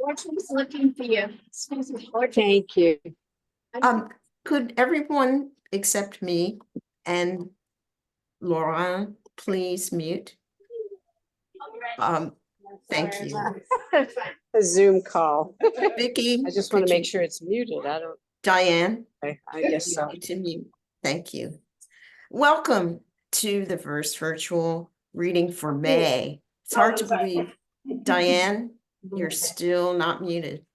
Orchard's looking for you. Excuse me, Orchard. Thank you. Could everyone except me and Laure-Anne please mute? Thank you. A Zoom call. Vicky, I just want could to make you- sure it's muted. Diane, I guess so. to mute. Thank you. Welcome to the first virtual reading for May. It's hard to believe. Diane, you're still not muted.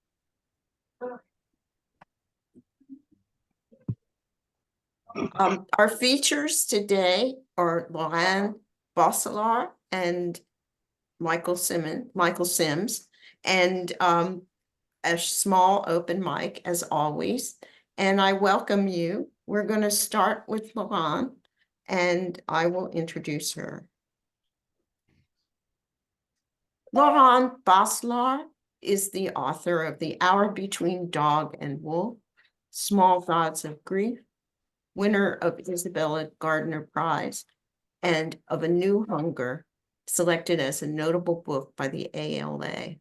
Our features today are Laure-Anne Bosselaar and Michael Sims, and a small open mic as always. And I welcome you. We're going to start with Laure-Anne, and I will introduce her. Laure-Anne Bosselaar is the author of The Hour Between Dog and Wolf, Small Gods of Grief, winner of Isabella Gardner Prize, and of A New Hunger, selected as a notable book by the ALA,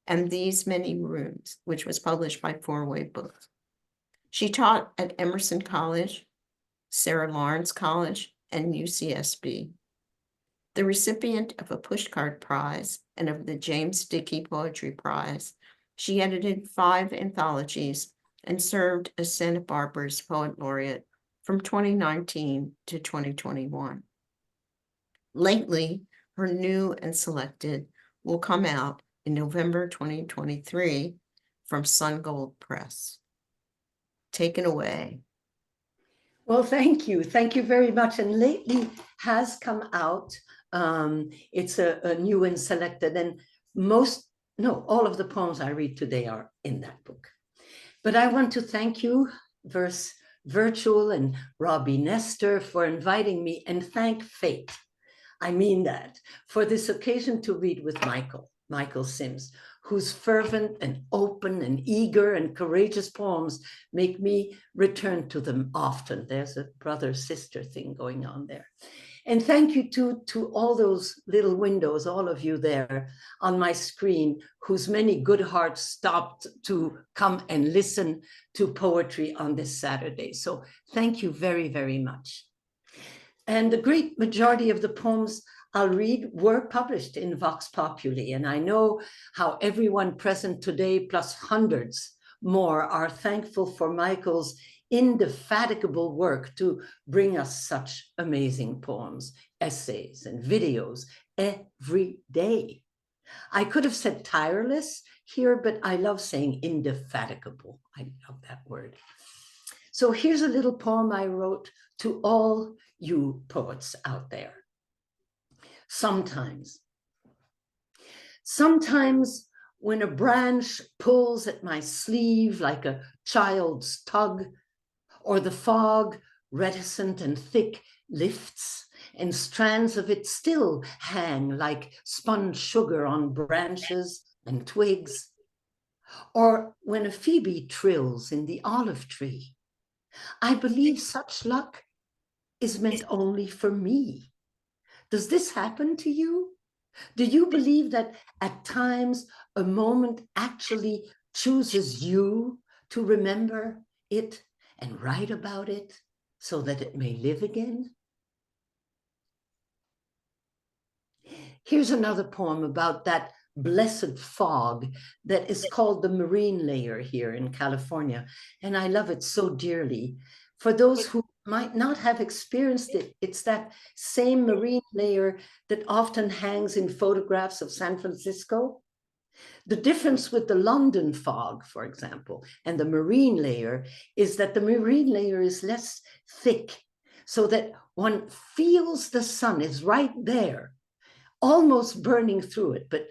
and These Many Rooms, which was published by Four Way Books. She taught at Emerson College, Sarah Lawrence College, and UCSB. The recipient of a Pushcart Prize and of the James Dickey Poetry Prize, she edited 5 anthologies and served as Santa Barbara's Poet Laureate from 2019 to 2021. Lately, her new and selected will come out in November 2023 from Sun Gold Press. Take it away. Well, thank you. Thank you very much. And lately has come out. It's a new and selected, and all of the poems I read today are in that book. But I want to thank you, Verse Virtual and Robbi Nester, for inviting me, and thank fate. I mean that, for this occasion to read with Michael Sims, whose fervent and open and eager and courageous poems make me return to them often. There's a brother-sister thing going on there. And thank you to all those little windows, all of you there on my screen, whose many good hearts stopped to come and listen to poetry on this Saturday. So thank you very, very much. And the great majority of the poems I'll read were published in Vox Populi, and I know how everyone present today, plus hundreds more, are thankful for Michael's indefatigable work to bring us such amazing poems, essays, and videos every day. I could have said tireless here, but I love saying indefatigable. I love that word. So here's a little poem I wrote to all you poets out there. Sometimes when a branch pulls at my sleeve like a child's tug, or the fog, reticent and thick, lifts, and strands of it still hang like spun sugar on branches and twigs, or when a phoebe trills in the olive tree, I believe such luck is meant only for me. Does this happen to you? Do you believe that at times a moment actually chooses you to remember it and write about it so that it may live again? Here's another poem about that blessed fog that is called the marine layer here in California, and I love it so dearly. For those who might not have experienced it, it's that same marine layer that often hangs in photographs of San Francisco. The difference with the London fog, for example, and the marine layer is that the marine layer is less thick, so that one feels the sun is right there, almost burning through it, but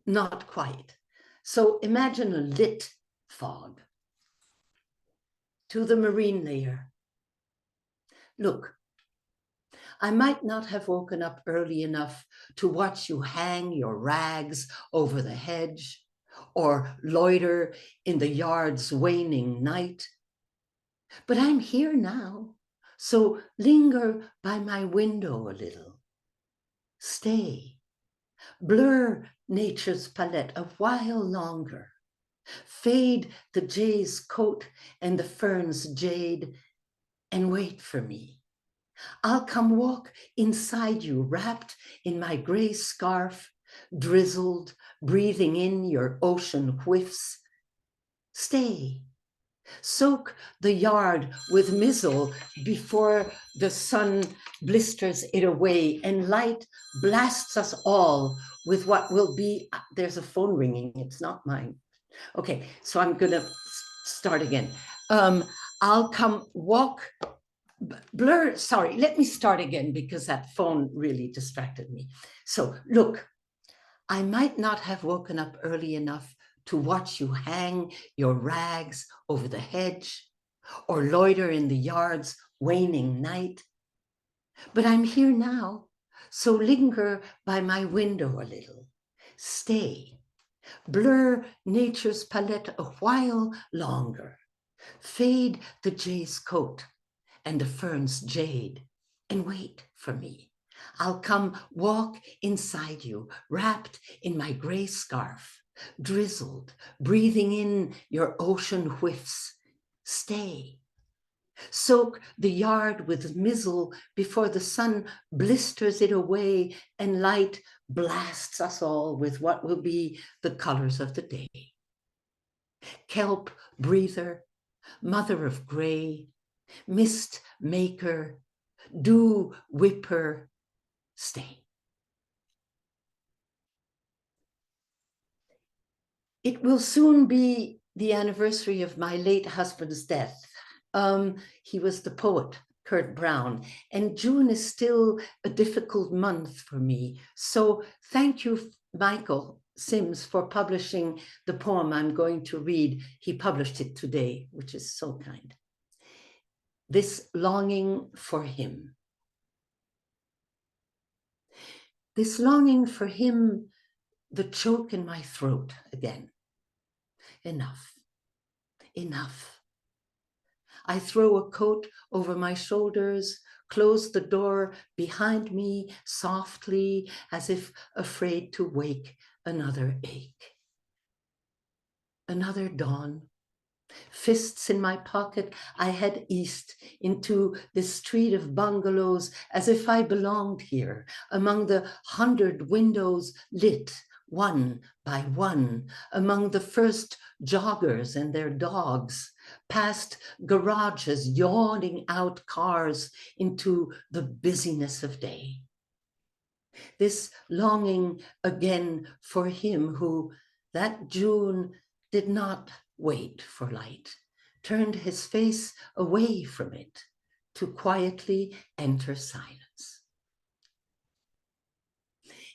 not quite. So imagine a lit fog. To the marine layer. Look, I might not have woken up early enough to watch you hang your rags over the hedge or loiter in the yard's waning night. But I'm here now, so linger by my window a little. Stay, blur nature's palette a while longer. Fade the jay's coat and the fern's jade, and wait for me. I'll come walk inside you, wrapped in my gray scarf, drizzled, breathing in your ocean whiffs. Stay. Soak the yard with mizzle before the sun blisters it away and light blasts us all with what will be, there's a phone ringing, it's not mine. Okay, so I'm gonna start again. I'll come walk, sorry, let me start again because that phone really distracted me. So look, I might not have woken up early enough to watch you hang your rags over the hedge or loiter in the yard's waning night. But I'm here now, so linger by my window a little. Stay. Blur nature's palette a while longer. Fade the jay's coat and the fern's jade, and wait for me. I'll come walk inside you, wrapped in my gray scarf, drizzled, breathing in your ocean whiffs. Stay. Soak the yard with mizzle before the sun blisters it away and light blasts us all with what will be the colors of the day. Kelp breather, mother of gray, mist maker, dew whipper, stay. It will soon be the anniversary of my late husband's death. He was the poet, Kurt Brown, and June is still a difficult month for me. So thank you, Michael Sims, for publishing the poem I'm going to read. He published it today, which is so kind. This longing for him. This longing for him, the choke in my throat again. Enough, enough. I throw a coat over my shoulders, close the door behind me softly, as if afraid to wake another ache. Another dawn. Fists in my pocket, I head east into this street of bungalows as if I belonged here, among the 100 windows lit one by one, among the first joggers and their dogs, past garages yawning out cars into the busyness of day. This longing again for him who that June did not wait for light, turned his face away from it to quietly enter silence.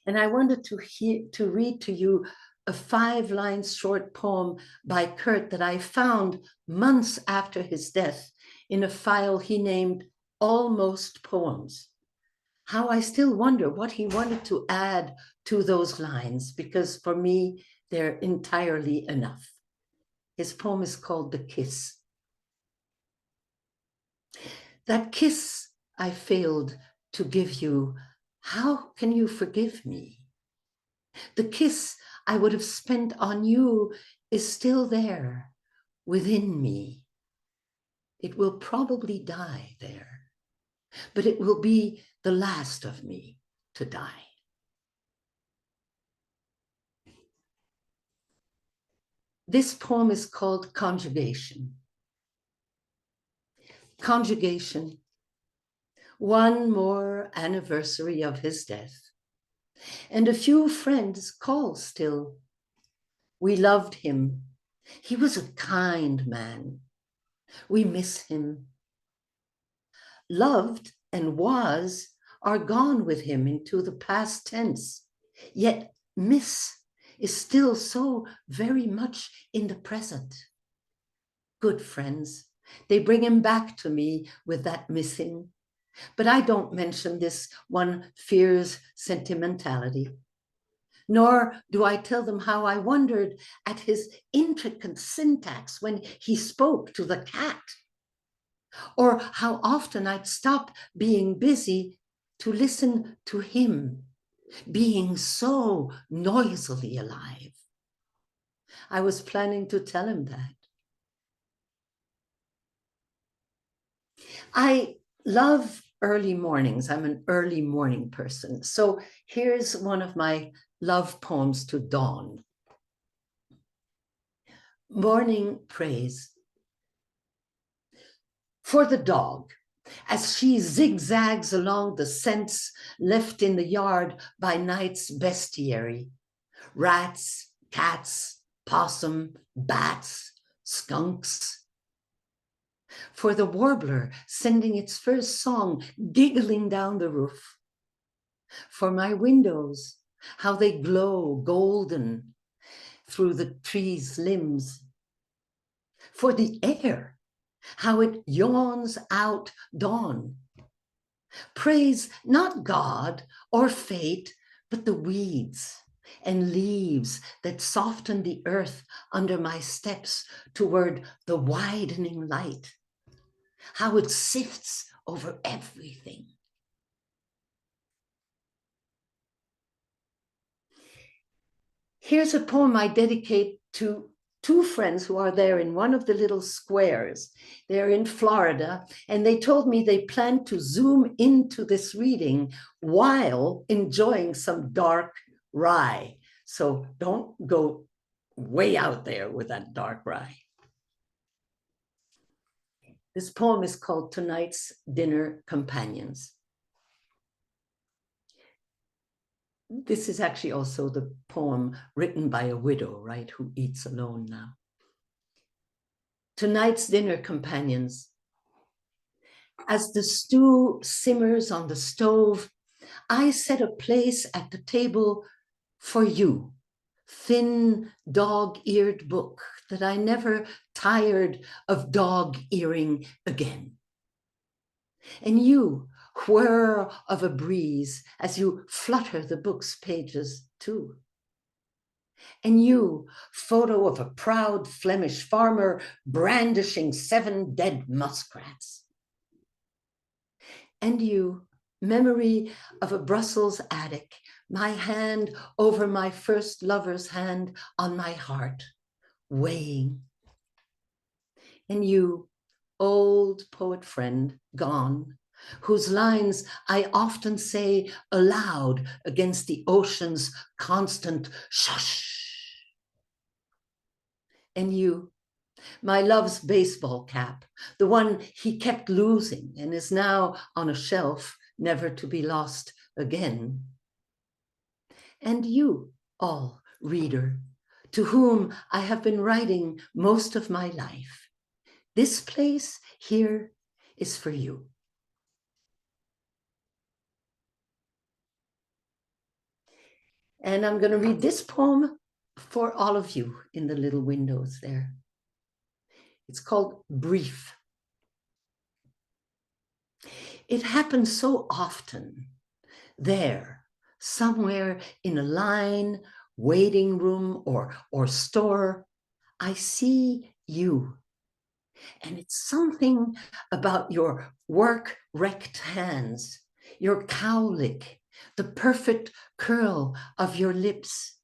And I wanted to read to you a 5-line short poem by Kurt that I found months after his death in a file he named Almost Poems. How I still wonder what he wanted to add to those lines, because for me, they're entirely enough. His poem is called The Kiss. That kiss I failed to give you, how can you forgive me? The kiss I would have spent on you is still there within me. It will probably die there, but it will be the last of me to die. This poem is called Conjugation. Conjugation. One more anniversary of his death. And a few friends call still. We loved him. He was a kind man. We miss him. Loved and was are gone with him into the past tense. Yet miss is still so very much in the present. Good friends, they bring him back to me with that missing. But I don't mention this one fear's sentimentality, nor do I tell them how I wondered at his intricate syntax when he spoke to the cat, or how often I'd stop being busy to listen to him, being so noisily alive. I was planning to tell him that. I love early mornings. I'm an early morning person. So here's one of my love poems to dawn. Morning praise. For the dog, as she zigzags along the scents left in the yard by night's bestiary, rats, cats, possum, bats, skunks. For the warbler sending its first song giggling down the roof. For my windows, how they glow golden through the trees' limbs. For the air, how it yawns out dawn. Praise not God or fate, but the weeds and leaves that soften the earth under my steps toward the widening light. How it sifts over everything. Here's a poem I dedicate to two friends who are there in one of the little squares. They're in Florida, and they told me they plan to zoom into this reading while enjoying some dark rye. So don't go way out there with that dark rye. This poem is called Tonight's Dinner Companions. This is actually also the poem written by a widow, right, who eats alone now. Tonight's dinner companions. As the stew simmers on the stove, I set a place at the table for you, thin dog-eared book that I never tired of dog-earing again. And you, whir of a breeze as you flutter the book's pages too. And you, photo of a proud Flemish farmer brandishing 7 dead muskrats. And you, memory of a Brussels attic, my hand over my first lover's hand on my heart, weighing. And you, old poet friend, gone, whose lines I often say aloud against the ocean's constant shush. And you, my love's baseball cap, the one he kept losing and is now on a shelf, never to be lost again. And you, all reader, to whom I have been writing most of my life. This place here is for you. And I'm going to read this poem for all of you in the little windows there. It's called Brief. It happens so often there, somewhere in a line, waiting room, or store. I see you. And it's something about your work-wrecked hands, your cowlick, the perfect curl of your lips,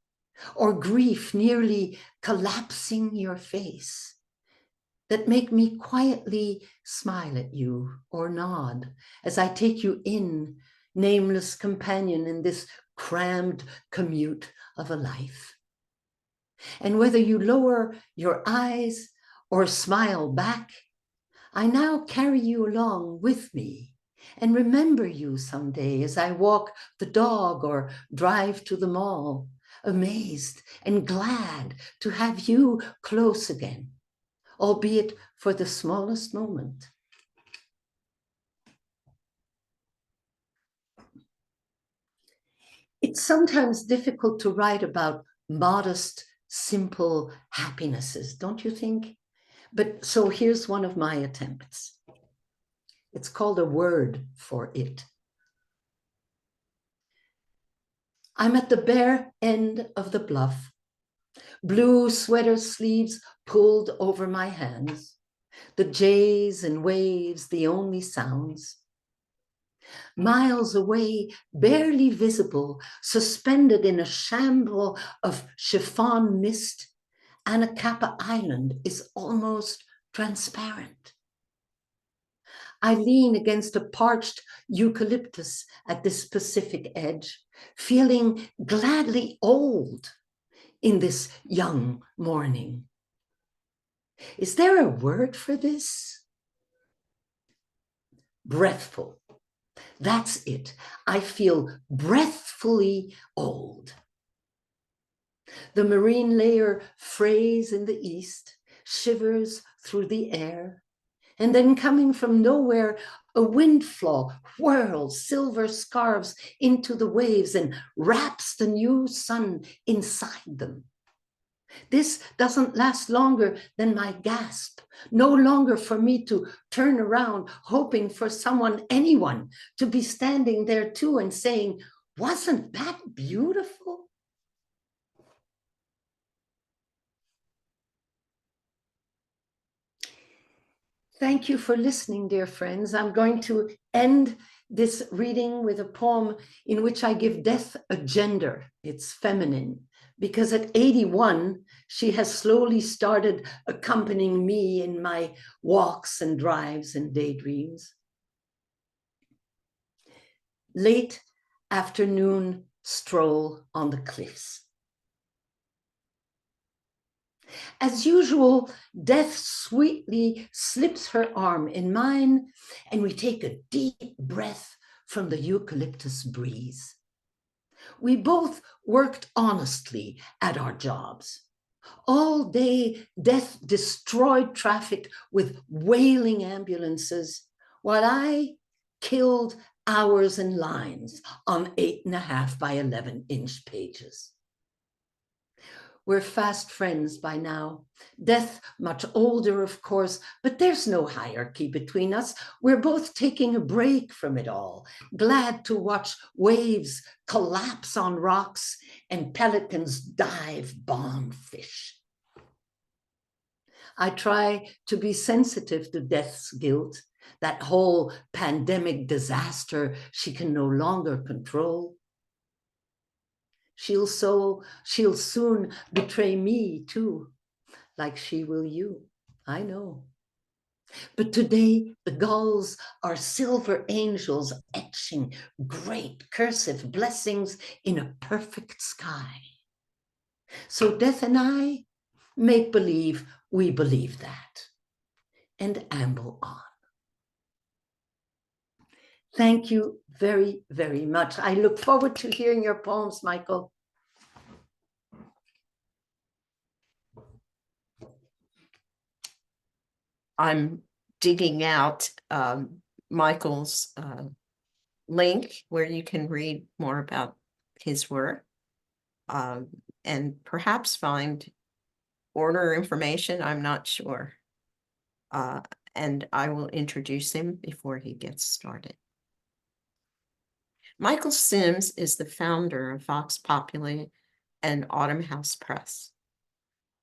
or grief nearly collapsing your face, that make me quietly smile at you or nod as I take you in, nameless companion in this crammed commute of a life. And whether you lower your eyes or smile back, I now carry you along with me and remember you someday as I walk the dog or drive to the mall, amazed and glad to have you close again, albeit for the smallest moment. It's sometimes difficult to write about modest, simple happinesses, don't you think? But so here's one of my attempts. It's called A Word for It. I'm at the bare end of the bluff, blue sweater sleeves pulled over my hands, the jays and waves the only sounds. Miles away, barely visible, suspended in a shamble of chiffon mist, Anacapa Island is almost transparent. I lean against a parched eucalyptus at this Pacific edge, feeling gladly old in this young morning. Is there a word for this? Breathful. That's it. I feel breathfully old. The marine layer frays in the east, shivers through the air, and then coming from nowhere, a windflaw whirls silver scarves into the waves and wraps the new sun inside them. This doesn't last longer than my gasp, no longer for me to turn around, hoping for someone, anyone, to be standing there too and saying, "Wasn't that beautiful?" Thank you for listening, dear friends. I'm going to end this reading with a poem in which I give death a gender. It's feminine, because at 81, she has slowly started accompanying me in my walks and drives and daydreams. Late afternoon stroll on the cliffs. As usual, death sweetly slips her arm in mine, and we take a deep breath from the eucalyptus breeze. We both worked honestly at our jobs. All day, death destroyed traffic with wailing ambulances, while I killed hours and lines on 8.5 by 11-inch pages. We're fast friends by now. Death, much older, of course, but there's no hierarchy between us. We're both taking a break from it all, glad to watch waves collapse on rocks and pelicans dive bombed fish. I try to be sensitive to death's guilt, that whole pandemic disaster she can no longer control. She'll soon betray me too, like she will you, I know. But today the gulls are silver angels etching great cursive blessings in a perfect sky. So death and I make believe we believe that and amble on. Thank you very, very much. I look forward to hearing your poems, Michael. I'm digging out Michael's link where you can read more about his work and perhaps find order information. I'm not sure. And I will introduce him before he gets started. Michael Sims is the founder of Vox Populi and Autumn House Press.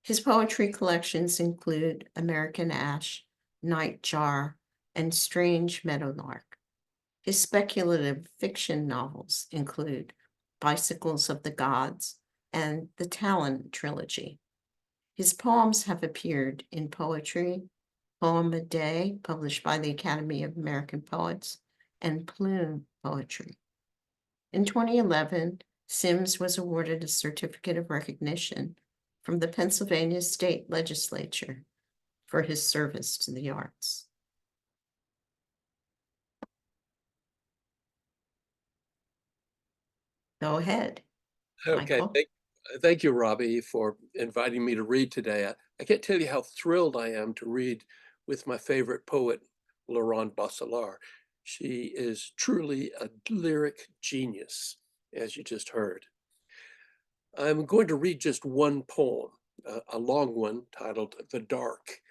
His poetry collections include American Ash, Nightjar, and Strange Meadowlark. His speculative fiction novels include Bicycles of the Gods and the Talon trilogy. His poems have appeared in Poetry, Poem a Day, published by the Academy of American Poets, and Plume Poetry. In 2011, Sims was awarded a certificate of recognition from the Pennsylvania State Legislature for his service to the arts. Go ahead. Okay, Michael. thank you, Robbi, for inviting me to read today. I can't tell you how thrilled I am to read with my favorite poet, Laure-Anne Bosselaar. She is truly a lyric genius, as you just heard. I'm going to read just one poem, a long one titled The Dark.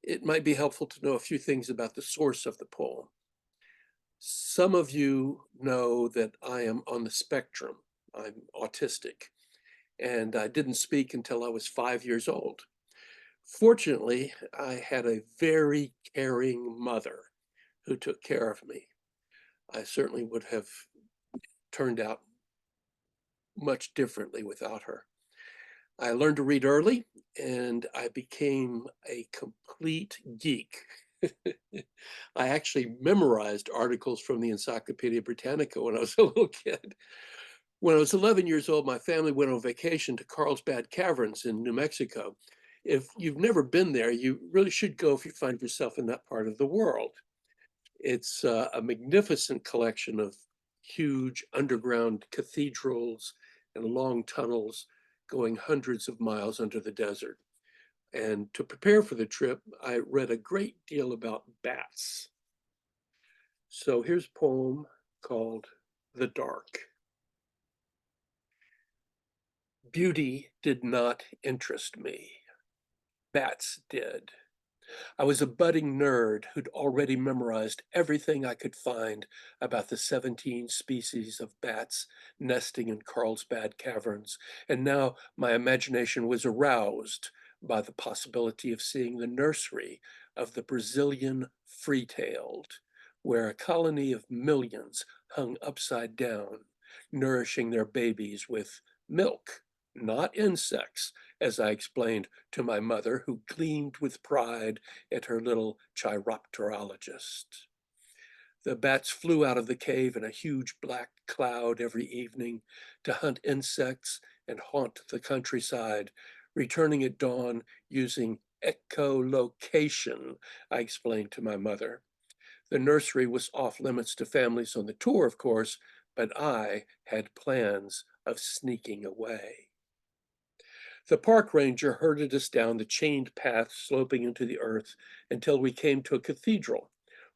It might be helpful to know a few things about the source of the poem. Some of you know that I am on the spectrum. I'm autistic, and I didn't speak until I was 5 years old. Fortunately, I had a very caring mother who took care of me. I certainly would have turned out much differently without her. I learned to read early. and I became a complete geek. I actually memorized articles from the Encyclopedia Britannica when I was a little kid. When I was 11 years old, my family went on vacation to Carlsbad Caverns in New Mexico. If you've never been there, you really should go if you find yourself in that part of the world. It's a magnificent collection of huge underground cathedrals and long tunnels going hundreds of miles under the desert. And to prepare for the trip, I read a great deal about bats. So here's a poem called The Dark. Beauty did not interest me. Bats did. I was a budding nerd who'd already memorized everything I could find about the 17 species of bats nesting in Carlsbad Caverns, and now my imagination was aroused by the possibility of seeing the nursery of the Brazilian free-tailed, where a colony of millions hung upside down, nourishing their babies with milk, not insects, as I explained to my mother, who gleamed with pride at her little chiropterologist. The bats flew out of the cave in a huge black cloud every evening to hunt insects and haunt the countryside, returning at dawn using echolocation, I explained to my mother. The nursery was off limits to families on the tour, of course, but I had plans of sneaking away. The park ranger herded us down the chained path sloping into the earth until we came to a cathedral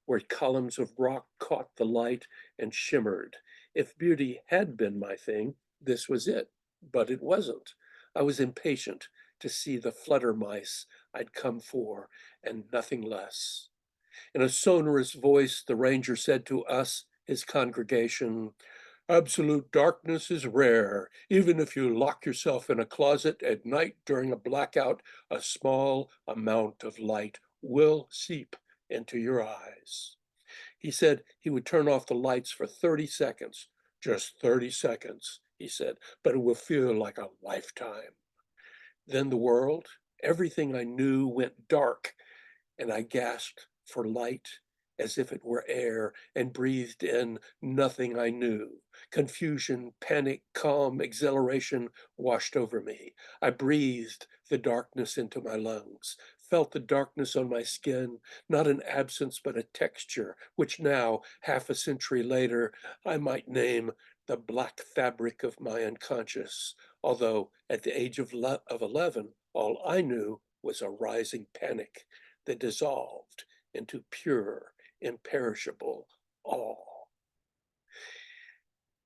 where columns of rock caught the light and shimmered. If beauty had been my thing, this was it, but it wasn't. I was impatient to see the flutter mice I'd come for and nothing less. In a sonorous voice, the ranger said to us, his congregation, "Absolute darkness is rare. Even if you lock yourself in a closet at night during a blackout, a small amount of light will seep into your eyes." He said he would turn off the lights for 30 seconds. Just 30 seconds, he said, but it will feel like a lifetime. Then the world, everything I knew, went dark, and I gasped for light as if it were air and breathed in nothing I knew. Confusion, panic, calm, exhilaration washed over me. I breathed the darkness into my lungs, felt the darkness on my skin, not an absence but a texture, which now, half a century later, I might name the black fabric of my unconscious, although at the age of 11, all I knew was a rising panic that dissolved into pure, imperishable awe.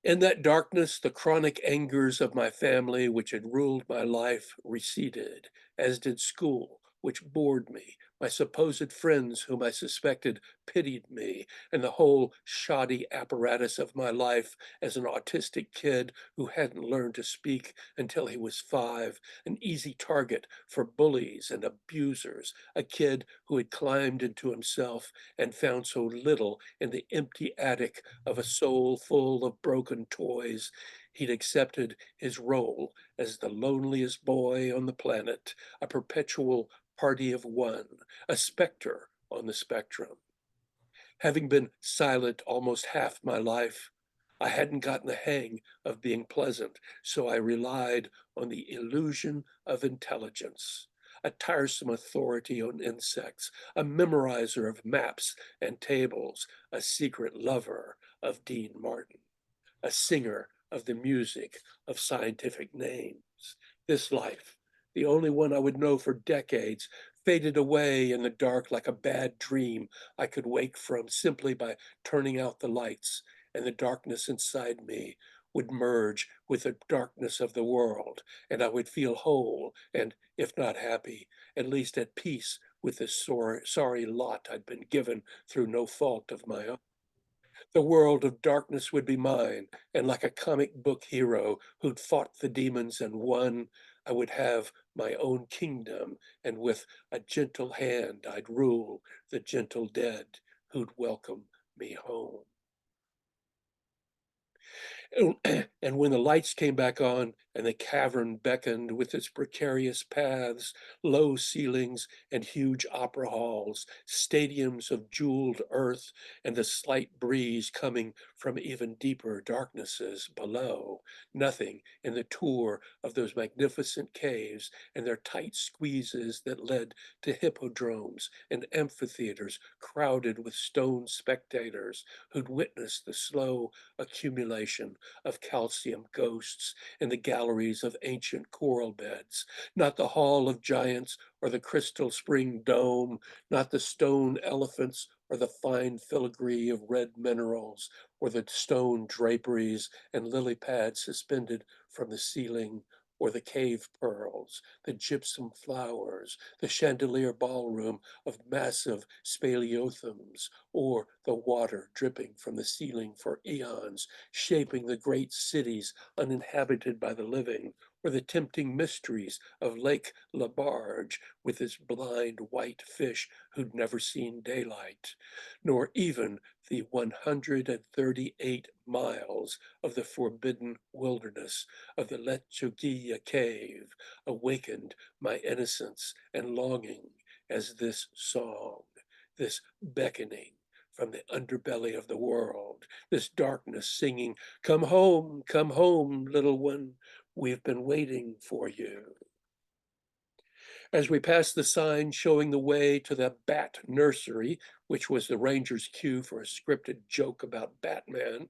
In that darkness, the chronic angers of my family, which had ruled my life, receded, as did school, which bored me, my supposed friends whom I suspected pitied me, and the whole shoddy apparatus of my life as an autistic kid who hadn't learned to speak until he was 5, an easy target for bullies and abusers, a kid who had climbed into himself and found so little in the empty attic of a soul full of broken toys. He'd accepted his role as the loneliest boy on the planet, a perpetual party of one, a specter on the spectrum. Having been silent almost half my life, I hadn't gotten the hang of being pleasant, so I relied on the illusion of intelligence, a tiresome authority on insects, a memorizer of maps and tables, a secret lover of Dean Martin, a singer of the music of scientific names. This life, the only one I would know for decades, faded away in the dark like a bad dream I could wake from simply by turning out the lights, and the darkness inside me would merge with the darkness of the world, and I would feel whole and, if not happy, at least at peace with the sorry lot I'd been given through no fault of my own. The world of darkness would be mine, and like a comic book hero who'd fought the demons and won, I would have my own kingdom, and with a gentle hand I'd rule the gentle dead who'd welcome me home. And when the lights came back on and the cavern beckoned with its precarious paths, low ceilings, and huge opera halls, stadiums of jeweled earth, and the slight breeze coming from even deeper darknesses below. Nothing in the tour of those magnificent caves and their tight squeezes that led to hippodromes and amphitheaters crowded with stone spectators who'd witnessed the slow accumulation of calcium ghosts in the galleries of ancient coral beds, not the Hall of Giants or the crystal spring dome, not the stone elephants or the fine filigree of red minerals, or the stone draperies and lily pads suspended from the ceiling, or the cave pearls, the gypsum flowers, the chandelier ballroom of massive speleothems, or the water dripping from the ceiling for eons, shaping the great cities uninhabited by the living, or the tempting mysteries of Lake Labarge with its blind white fish who'd never seen daylight, nor even the 138 miles of the forbidden wilderness of the Lechuguilla cave awakened my innocence and longing as this song, this beckoning from the underbelly of the world, this darkness singing, come home, little one, we've been waiting for you. As we passed the sign showing the way to the Bat Nursery, which was the ranger's cue for a scripted joke about Batman,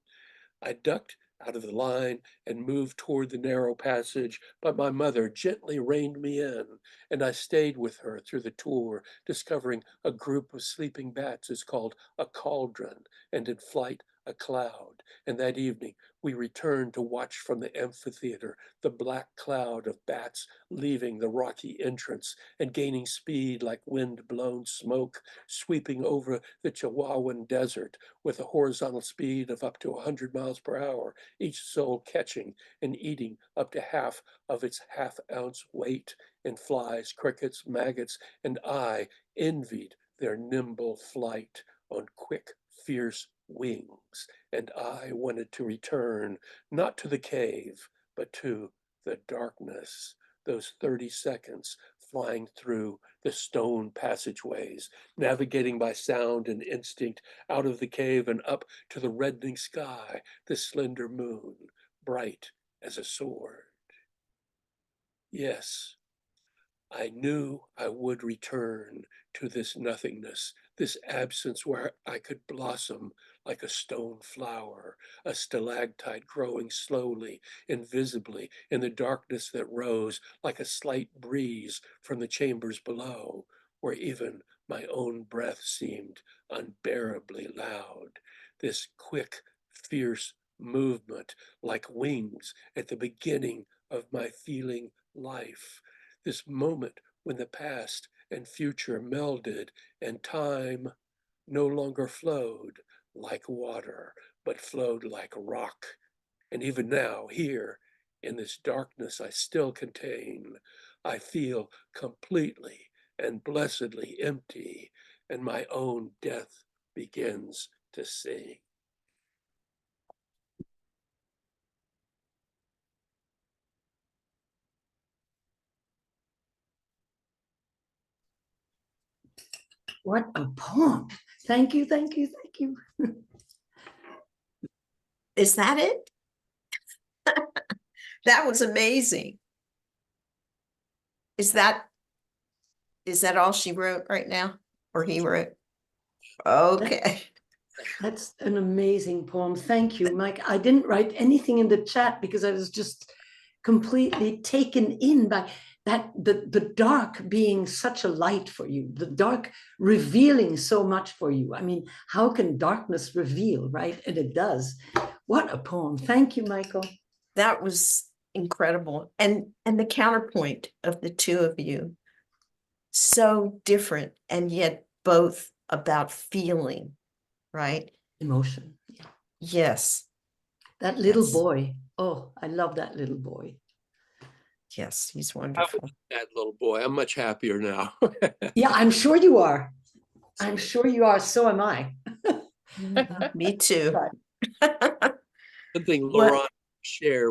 I ducked out of the line and moved toward the narrow passage, but my mother gently reined me in, and I stayed with her through the tour, discovering a group of sleeping bats is called a cauldron, and in flight a cloud. And that evening we returned to watch from the amphitheater the black cloud of bats leaving the rocky entrance and gaining speed like wind-blown smoke, sweeping over the Chihuahuan desert with a horizontal speed of up to 100 miles per hour, each soul catching and eating up to half of its half-ounce weight in flies, crickets, maggots, and I envied their nimble flight on quick, fierce wings, and I wanted to return, not to the cave, but to the darkness, those 30 seconds flying through the stone passageways, navigating by sound and instinct out of the cave and up to the reddening sky, the slender moon, bright as a sword. Yes, I knew I would return to this nothingness, this absence where I could blossom like a stone flower, a stalactite growing slowly, invisibly in the darkness that rose like a slight breeze from the chambers below, where even my own breath seemed unbearably loud. This quick, fierce movement like wings at the beginning of my feeling life. This moment when the past and future melded and time no longer flowed like water, but flowed like rock. And even now, here in this darkness I still contain, I feel completely and blessedly empty, and my own death begins to sing. What a poem. Thank you, thank you, thank you. Is that it? That was amazing. Is that all she wrote right now? Or he wrote? Okay. That's an amazing poem. Thank you, Mike. I didn't write anything in the chat because I was just completely taken in by that, the dark being such a light for you, the dark revealing so much for you. I mean, how can darkness reveal, right? And it does. What a poem. Thank you, Michael. That was incredible. And the counterpoint of the two of you, so different and yet both about feeling, right? Emotion. Yeah. Yes. That little Yes. boy. Oh, I love that little boy. Yes, he's How wonderful. was that little boy? I'm much happier now. Yeah, I'm sure you are. I'm sure you are. So am I. Me too. Right. One thing What? Laure-Anne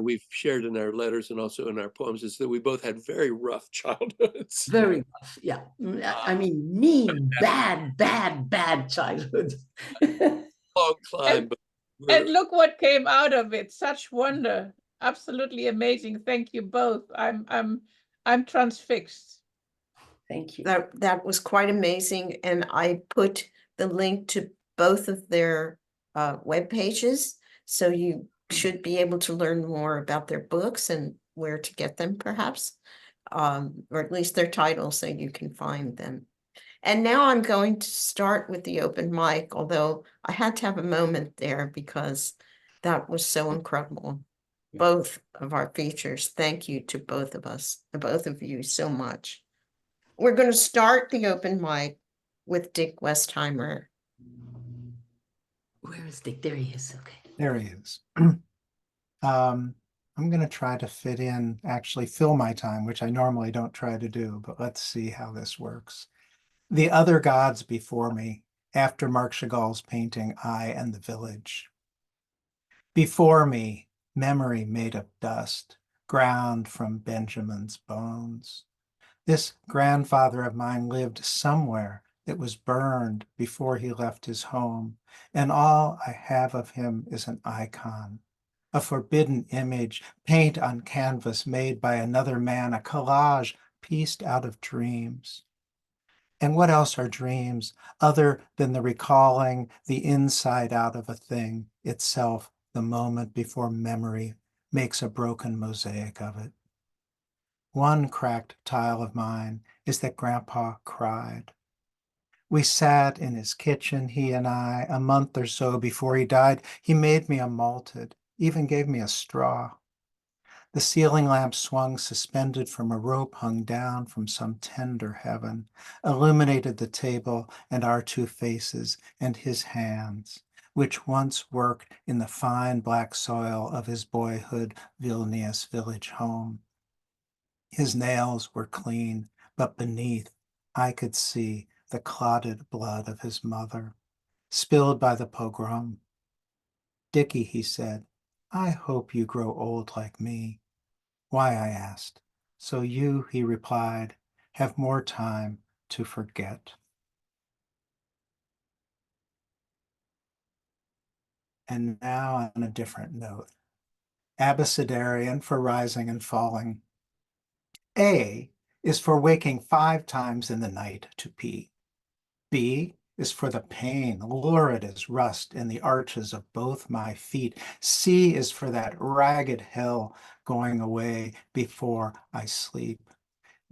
we've shared in our letters and also in our poems, is that we both had very rough childhoods. Very rough, yeah. I mean, mean, bad childhood. Long climb, but And we're- look what came out of it. Such wonder. Absolutely amazing. Thank you both. I'm transfixed. Thank you. That was quite amazing, and I put the link to both of their web pages, so you should be able to learn more about their books and where to get them, perhaps, or at least their titles, so you can find them. And now I'm going to start with the open mic, although I had to have a moment there because that was so incredible. Both of our features. Thank you to both of us, both of you so much. We're going to start the open mic with Dick Westheimer. Where is Dick? There he is. Okay. There he is. I'm going to try to actually fill my time, which I normally don't try to do, but let's see how this works. The other gods before me, after Marc Chagall's painting, I and the Village. Before me, memory made of dust, ground from Benjamin's bones. This grandfather of mine lived somewhere that was burned before he left his home, and all I have of him is an icon, a forbidden image, paint on canvas made by another man, a collage pieced out of dreams. And what else are dreams other than the recalling the inside out of a thing itself, the moment before memory makes a broken mosaic of it? One cracked tile of mine is that Grandpa cried. We sat in his kitchen, he and I, a month or so before he died. He made me a malted, even gave me a straw. The ceiling lamp swung suspended from a rope hung down from some tender heaven, illuminated the table and our two faces and his hands, which once worked in the fine black soil of his boyhood Vilnius village home. His nails were clean, but beneath I could see the clotted blood of his mother, spilled by the pogrom. Dickie, he said, I hope you grow old like me. Why, I asked. So you, he replied, have more time to forget. And now on a different note, Abecedarian for rising and falling. A is for waking 5 times in the night to pee. B is for the pain, lurid as rust in the arches of both my feet. C is for that ragged hell going away before I sleep.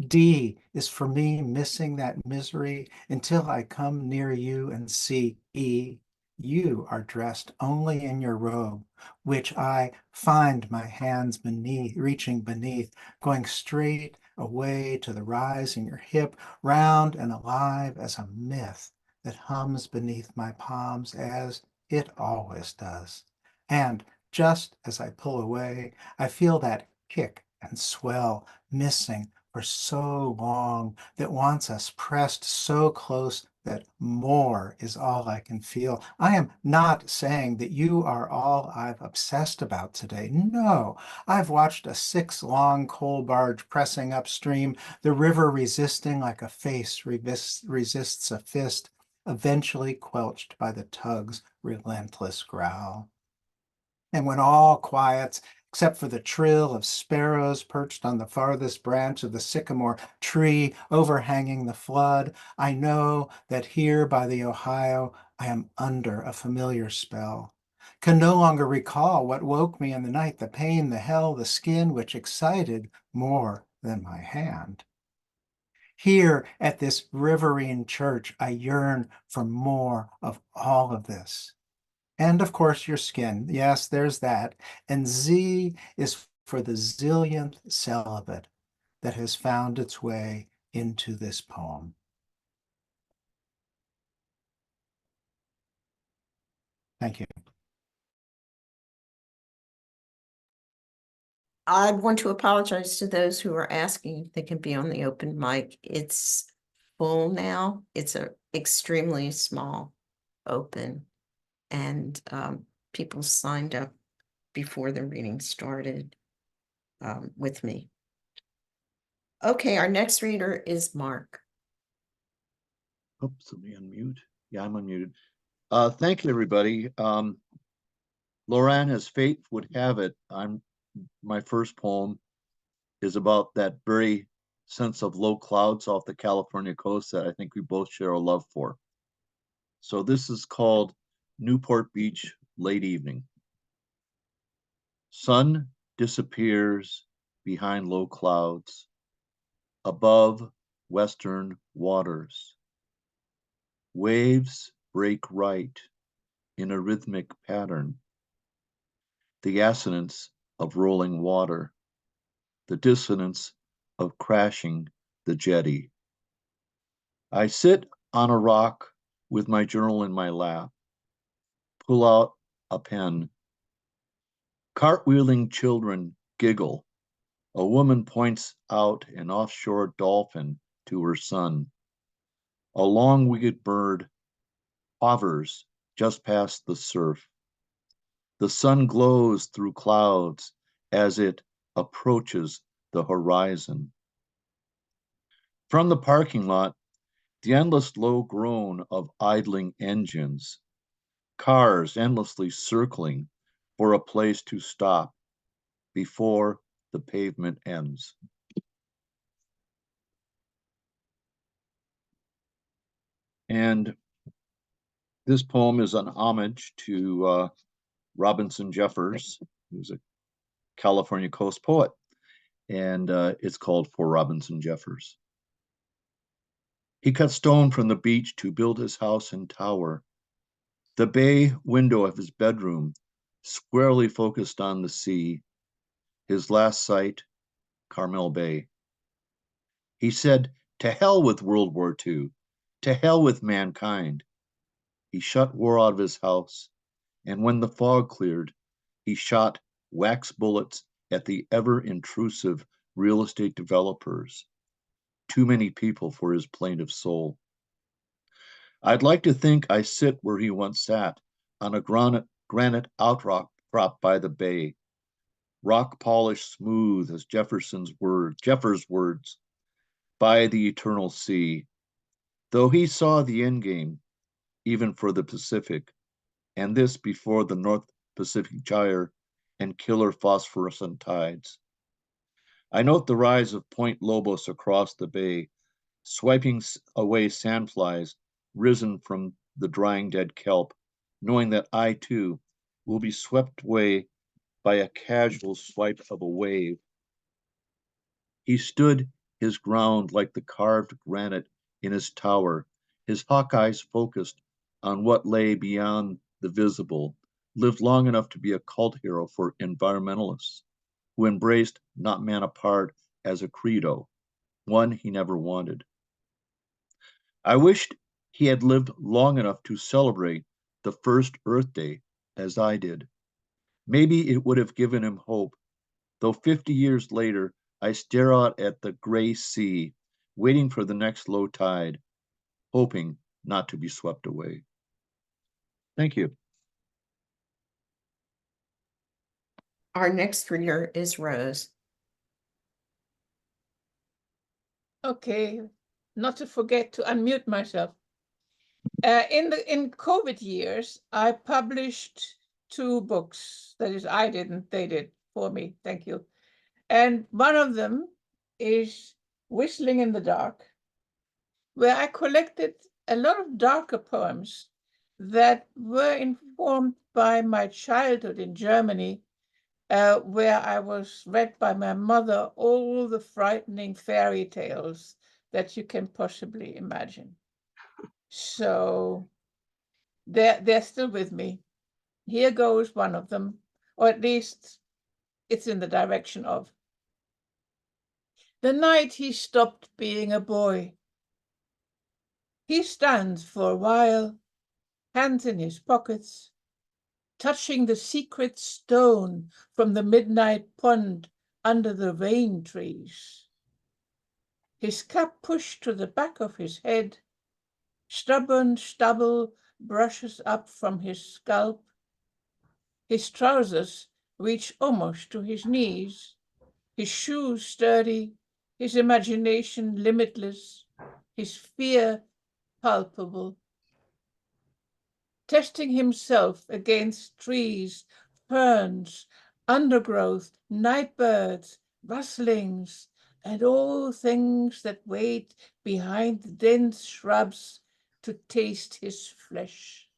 D is for me missing that misery until I come near you and see. E, you are dressed only in your robe, which I find my hands beneath, reaching beneath, going straight away to the rise in your hip, round and alive as a myth that hums beneath my palms as it always does. And just as I pull away, I feel that kick and swell missing for so long, that wants us pressed so close that more is all I can feel. I am not saying that you are all I've obsessed about today. No, I've watched a 6-long coal barge pressing upstream, the river resisting like a face resists a fist, eventually quelched by the tug's relentless growl. And when all quiets, except for the trill of sparrows perched on the farthest branch of the sycamore tree overhanging the flood, I know that here by the Ohio I am under a familiar spell. Can no longer recall what woke me in the night, the pain, the hell, the skin, which excited more than my hand. Here at this riverine church, I yearn for more of all of this. And of course, your skin. Yes, there's that. And Z is for the zillionth celibate that has found its way into this poem. Thank you. I want to apologize to those who are asking if they can be on the open mic. It's full now. It's a extremely small open, and people signed up before the reading started with me. Okay, our next reader is Mark. Oops, let me unmute. Yeah, I'm unmuted. Thank you, everybody. Laure-Anne, as fate would have it, my first poem is about that very sense of low clouds off the California coast that I think we both share a love for. So this is called Newport Beach, Late Evening. Sun disappears behind low clouds, above western waters. Waves break right in a rhythmic pattern. The assonance of rolling water, the dissonance of crashing the jetty. I sit on a rock with my journal in my lap, pull out a pen. Cartwheeling children giggle. A woman points out an offshore dolphin to her son. A long-winged bird hovers just past the surf. The sun glows through clouds as it approaches the horizon. From the parking lot, the endless low groan of idling engines, cars endlessly circling for a place to stop before the pavement ends. And this poem is an homage to Robinson Jeffers, who's a California coast poet, and it's called For Robinson Jeffers. He cut stone from the beach to build his house and tower. The bay window of his bedroom squarely focused on the sea. His last sight, Carmel Bay. He said, "To hell with World War II, to hell with mankind." He shut war out of his house, and when the fog cleared, he shot wax bullets at the ever-intrusive real estate developers. Too many people for his plaintive soul. I'd like to think I sit where he once sat, on a granite outcrop by the bay, rock polished smooth as Jeffers' words, by the eternal sea. Though he saw the end game, even for the Pacific, and this before the North Pacific gyre and killer phosphorescent tides. I note the rise of Point Lobos across the bay, swiping away sandflies risen from the drying dead kelp, knowing that I too will be swept away by a casual swipe of a wave. He stood his ground like the carved granite in his tower, his hawk eyes focused on what lay beyond the visible, lived long enough to be a cult hero for environmentalists who embraced not man apart as a credo, one he never wanted. I wished he had lived long enough to celebrate the first Earth Day as I did. Maybe it would have given him hope, though 50 years later, I stare out at the gray sea, waiting for the next low tide, hoping not to be swept away. Thank you. Our next reader is Rose. Okay, not to forget to unmute myself. In COVID years, I published 2 books. That is, I didn't, they did for me. Thank you. And one of them is Whistling in the Dark, where I collected a lot of darker poems that were informed by my childhood in Germany, where I was read by my mother all the frightening fairy tales that you can possibly imagine. So they're still with me. Here goes one of them, or at least it's in the direction of. The night he stopped being a boy. He stands for a while, hands in his pockets, touching the secret stone from the midnight pond under the rain trees. His cap pushed to the back of his head, stubborn stubble brushes up from his scalp. His trousers reach almost to his knees, his shoes sturdy, his imagination limitless, his fear palpable. Testing himself against trees, ferns, undergrowth, night birds, rustlings, and all things that wait behind the dense shrubs to taste his flesh.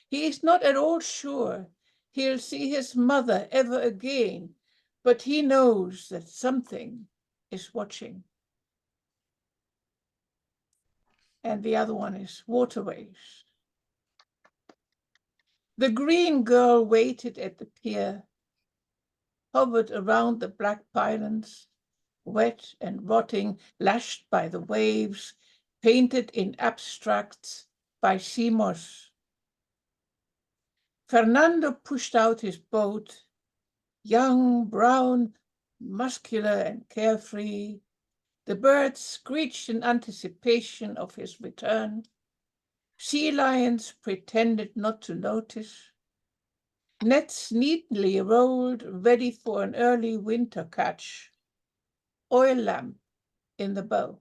He is not at all sure he'll see his mother ever again, but he knows that something is watching. And the other one is Waterways. The green girl waited at the pier, hovered around the black pylons, wet and rotting, lashed by the waves, painted in abstracts by sea moss. Fernando pushed out his boat, young, brown, muscular and carefree. The birds screeched in anticipation of his return. Sea lions pretended not to notice. Nets neatly rolled, ready for an early winter catch. Oil lamp in the bow.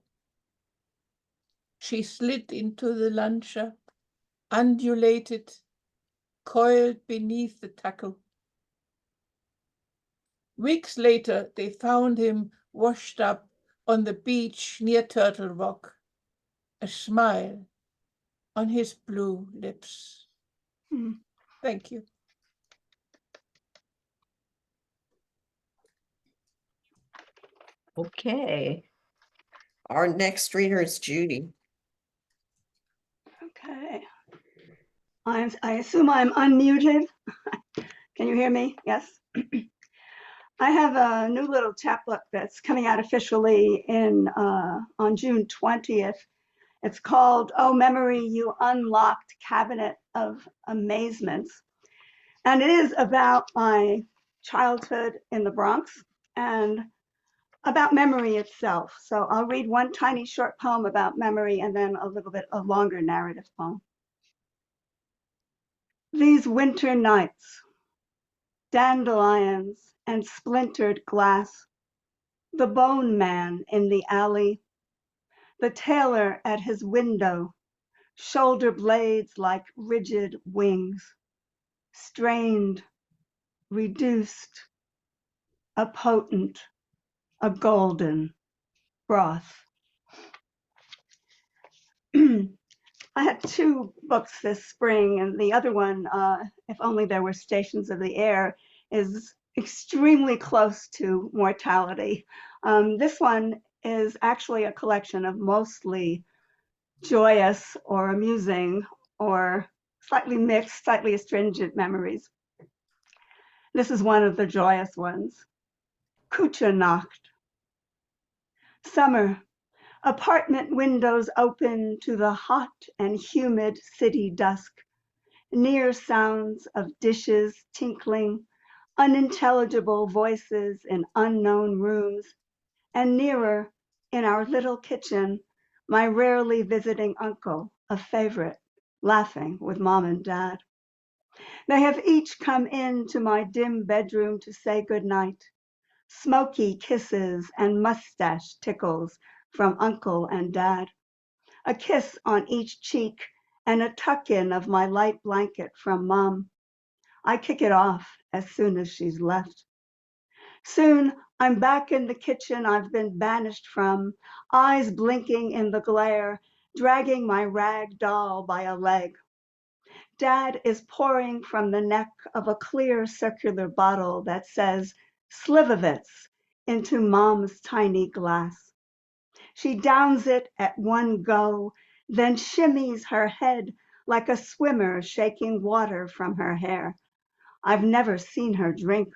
She slid into the lancha, undulated, coiled beneath the tackle. Weeks later, they found him washed up on the beach near Turtle Rock, a smile on his blue lips. Thank you. Okay. Our next reader is Judy. Okay. I assume I'm unmuted. Can you hear me? Yes. I have a new little chapbook that's coming out officially on June 20th. It's called Oh Memory, You Unlocked Cabinet of Amazements. And it is about my childhood in the Bronx and about memory itself. So I'll read one tiny short poem about memory and then a little bit of longer narrative poem. These winter nights, dandelions and splintered glass, the bone man in the alley, the tailor at his window, shoulder blades like rigid wings, strained, reduced, a potent, a golden broth. I had two books this spring, and the other one, If Only There Were Stations of the Air, is extremely close to mortality. This one is actually a collection of mostly joyous or amusing or slightly mixed, slightly astringent memories. This is one of the joyous ones. Kucha Nacht. Summer. Apartment windows open to the hot and humid city dusk. Near sounds of dishes tinkling, unintelligible voices in unknown rooms, and nearer, in our little kitchen, my rarely visiting uncle, a favorite, laughing with mom and dad. They have each come into my dim bedroom to say goodnight. Smoky kisses and mustache tickles from uncle and dad. A kiss on each cheek and a tuck-in of my light blanket from mom. I kick it off as soon as she's left. Soon I'm back in the kitchen I've been banished from, eyes blinking in the glare, dragging my rag doll by a leg. Dad is pouring from the neck of a clear circular bottle that says Slivovitz into mom's tiny glass. She downs it at one go, then shimmies her head like a swimmer shaking water from her hair. I've never seen her drink.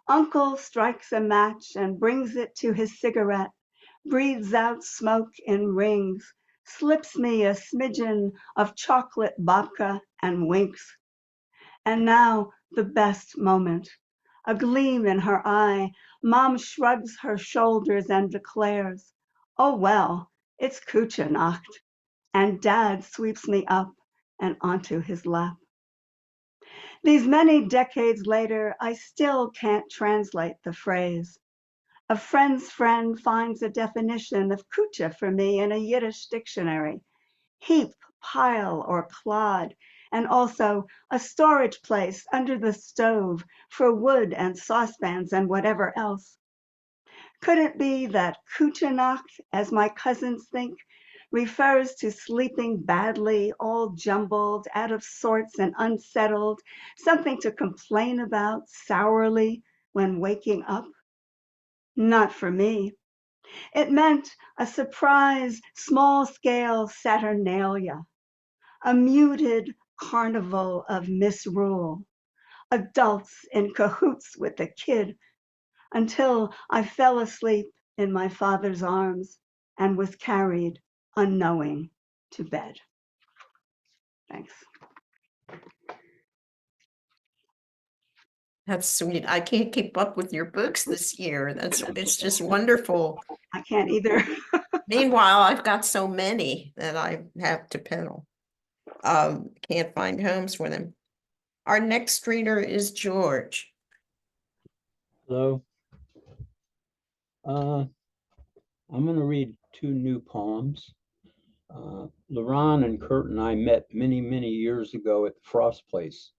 Uncle strikes a match and brings it to his cigarette, breathes out smoke in rings, slips me a smidgen of chocolate babka and winks. And now the best moment. A gleam in her eye, mom shrugs her shoulders and declares, oh well, it's Kucha Nacht. And dad sweeps me up and onto his lap. These many decades later, I still can't translate the phrase. A friend's friend finds a definition of kucha for me in a Yiddish dictionary. Heap, pile, or clod, and also a storage place under the stove for wood and saucepans and whatever else. Could it be that kuchanacht, as my cousins think, refers to sleeping badly, all jumbled, out of sorts and unsettled, something to complain about sourly when waking up? Not for me. It meant a surprise, small-scale Saturnalia, a muted carnival of misrule, adults in cahoots with the kid, until I fell asleep in my father's arms and was carried unknowing to bed. Thanks. That's sweet. I can't keep up with your books this year. It's just wonderful. I can't either. Meanwhile, I've got so many that I have to peddle. Can't find homes for them. Our next reader is George. Hello. I'm going to read two new poems. Laure-Anne and Kurt and I met many, many years ago at the Frost Place.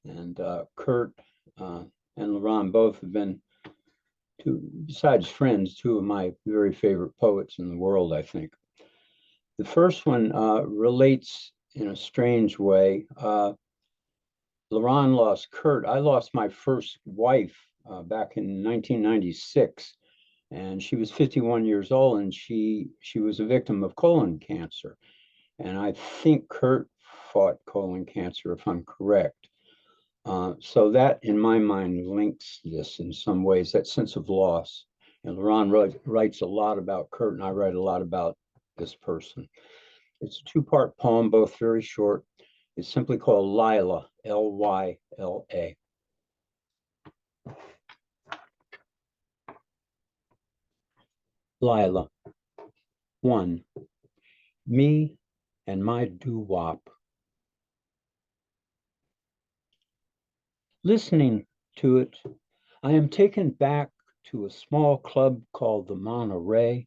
And Kurt and Laure-Anne both have been, besides friends, two of my very favorite poets in the world, I think. The first one relates in a strange way. Laure-Anne lost Kurt. I lost my first wife back in 1996. And she was 51 years old, and she was a victim of colon cancer. And I think Kurt fought colon cancer, if I'm correct. So that, in my mind, links this in some ways, that sense of loss. And Laure-Anne writes a lot about Kurt, and I write a lot about this person. It's a two-part poem, both very short. It's simply called Lila, L-Y-L-A. Lila. 1. Me and my doo-wop. Listening to it, I am taken back to a small club called the Monterey,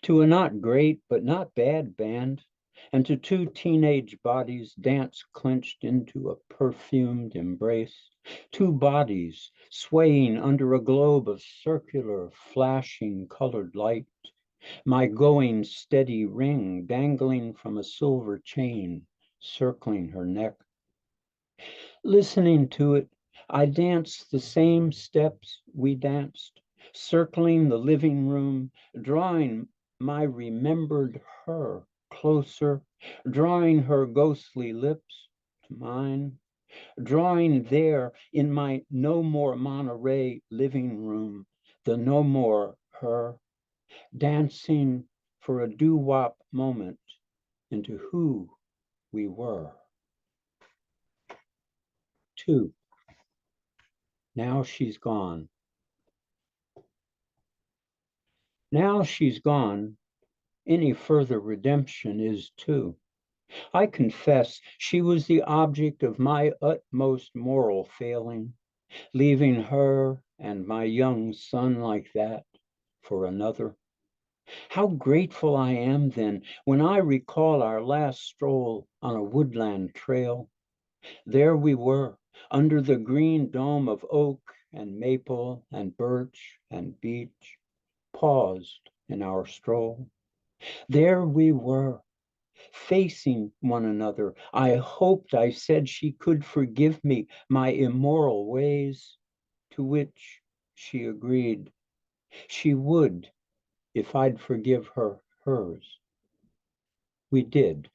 to a not great but not bad band, and to two teenage bodies dance clenched into a perfumed embrace, two bodies swaying under a globe of circular, flashing colored light, my going steady ring dangling from a silver chain circling her neck. Listening to it, I danced the same steps we danced, circling the living room, drawing my remembered her closer, drawing her ghostly lips to mine, drawing there in my no more Monterey living room, the no more her, dancing for a doo-wop moment into who we were. 2. Now she's gone. Now she's gone, any further redemption is too. I confess she was the object of my utmost moral failing, leaving her and my young son like that for another. How grateful I am then when I recall our last stroll on a woodland trail. There we were, under the green dome of oak and maple and birch and beech, paused in our stroll. There we were, facing one another. I hoped I said she could forgive me my immoral ways, to which she agreed. She would if I'd forgive her hers. We did.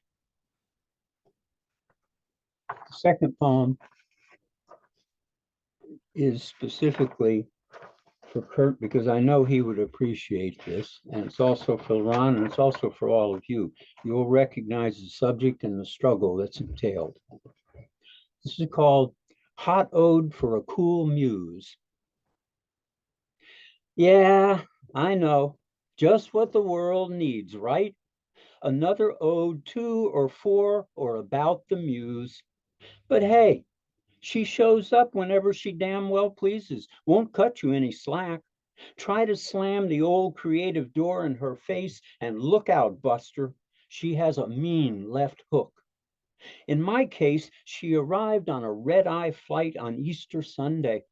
The second poem is specifically for Kurt because I know he would appreciate this, and it's also for Ron, and it's also for all of you. You'll recognize the subject and the struggle that's entailed. This is called Hot Ode for a Cool Muse. Yeah, I know, just what the world needs, right? Another ode to or for or about the muse. But hey, She shows up whenever she damn well pleases, won't cut you any slack. Try to slam the old creative door in her face and look out, Buster. She has a mean left hook. In my case, she arrived on a red-eye flight on Easter Sunday.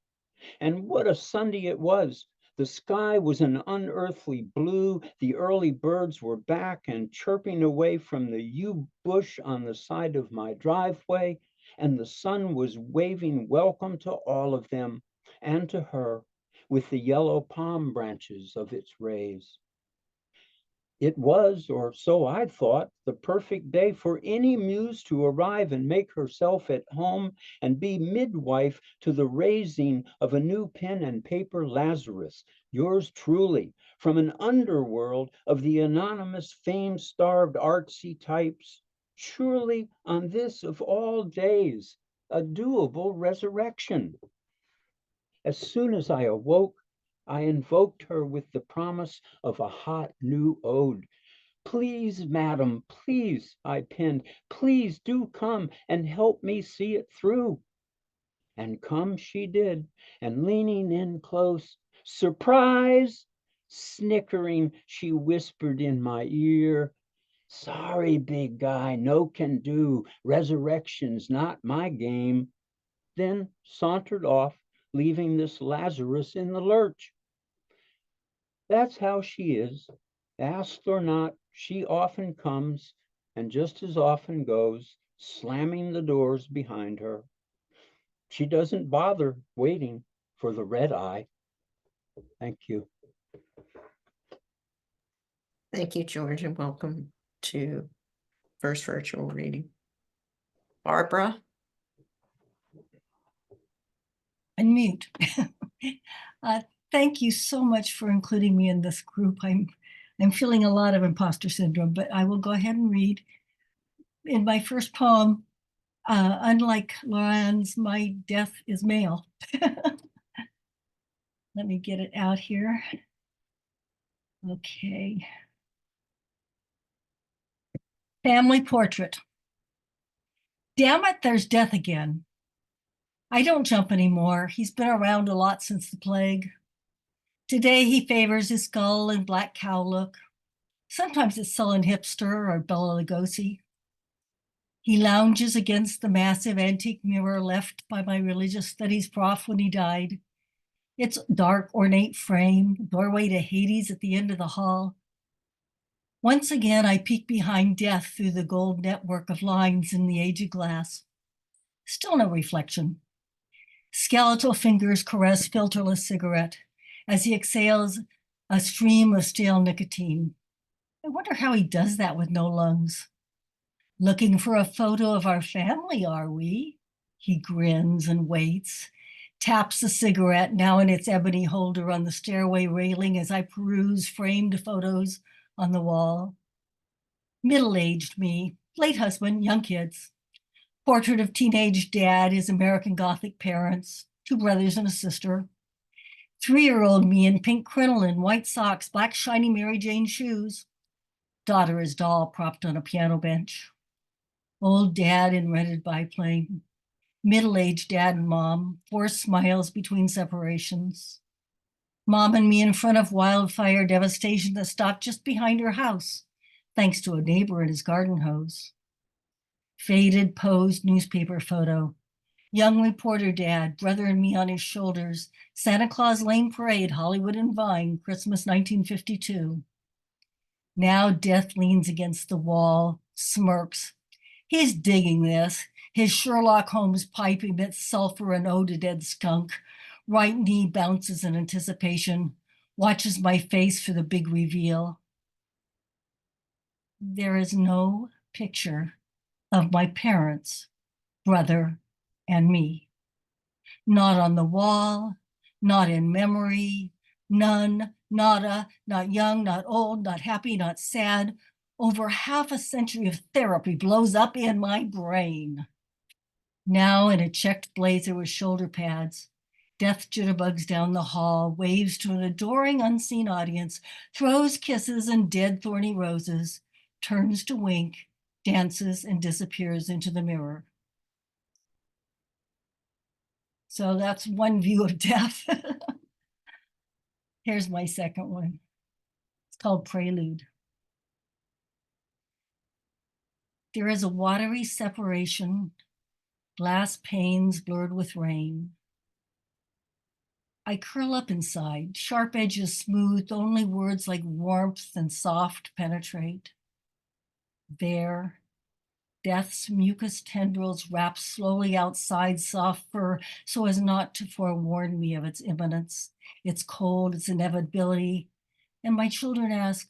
And what a Sunday it was. The sky was an unearthly blue. The early birds were back and chirping away from the yew bush on the side of my driveway. And the sun was waving welcome to all of them and to her with the yellow palm branches of its rays. It was, or so I thought, the perfect day for any muse to arrive and make herself at home and be midwife to the raising of a new pen and paper Lazarus, yours truly, from an underworld of the anonymous fame-starved artsy types. Surely on this of all days, a doable resurrection. As soon as I awoke, I invoked her with the promise of a hot new ode. Please, madam, please, I penned, please do come and help me see it through. And come she did, and leaning in close, surprise, snickering, she whispered in my ear, sorry, big guy, no can do, resurrection's not my game. Then sauntered off, leaving this Lazarus in the lurch. That's how she is. Asked or not, she often comes and just as often goes, slamming the doors behind her. She doesn't bother waiting for the red eye. Thank you. Thank you, George, and welcome to first virtual reading. Barbara? Unmute. Thank you so much for including me in this group. I'm feeling a lot of imposter syndrome, but I will go ahead and read. In my first poem, unlike Laure-Anne's, my death is male. Let me get it out here. Okay. Family portrait. Damn it, there's death again. I don't jump anymore. He's been around a lot since the plague. Today he favors his skull and black cow look. Sometimes it's sullen hipster or Bela Lugosi. He lounges against the massive antique mirror left by my religious studies prof when he died. Its dark, ornate frame, doorway to Hades at the end of the hall. Once again, I peek behind death through the gold network of lines in the aged glass. Still no reflection. Skeletal fingers caress filterless cigarette as he exhales a stream of stale nicotine. I wonder how he does that with no lungs. Looking for a photo of our family, are we? He grins and waits, taps the cigarette now in its ebony holder on the stairway railing as I peruse framed photos on the wall. Middle-aged me, late husband, young kids. Portrait of teenage dad, his American Gothic parents, 2 brothers and a sister. 3-year-old me in pink crinoline, white socks, black shiny Mary Jane shoes. Daughter as doll propped on a piano bench. Old dad in rented biplane. Middle-aged dad and mom, forced smiles between separations. Mom and me in front of wildfire devastation that stopped just behind her house, thanks to a neighbor and his garden hose. Faded, posed newspaper photo. Young reporter dad, brother and me on his shoulders. Santa Claus Lane Parade, Hollywood and Vine, Christmas 1952. Now death leans against the wall, smirks. He's digging this. His Sherlock Holmes pipe emits sulfur and ode to dead skunk. Right knee bounces in anticipation, watches my face for the big reveal. There is no picture of my parents, brother, and me. Not on the wall, not in memory, none, nada, not young, not old, not happy, not sad. Over half a century of therapy blows up in my brain. Now in a checked blazer with shoulder pads, death jitterbugs down the hall, waves to an adoring unseen audience, throws kisses and dead thorny roses, turns to wink, dances and disappears into the mirror. So that's one view of death. Here's my second one. It's called Prelude. There is a watery separation, glass panes blurred with rain. I curl up inside, sharp edges smoothed, only words like warmth and soft penetrate. There, death's mucus tendrils wrap slowly outside soft fur so as not to forewarn me of its imminence, its cold, its inevitability. And my children ask,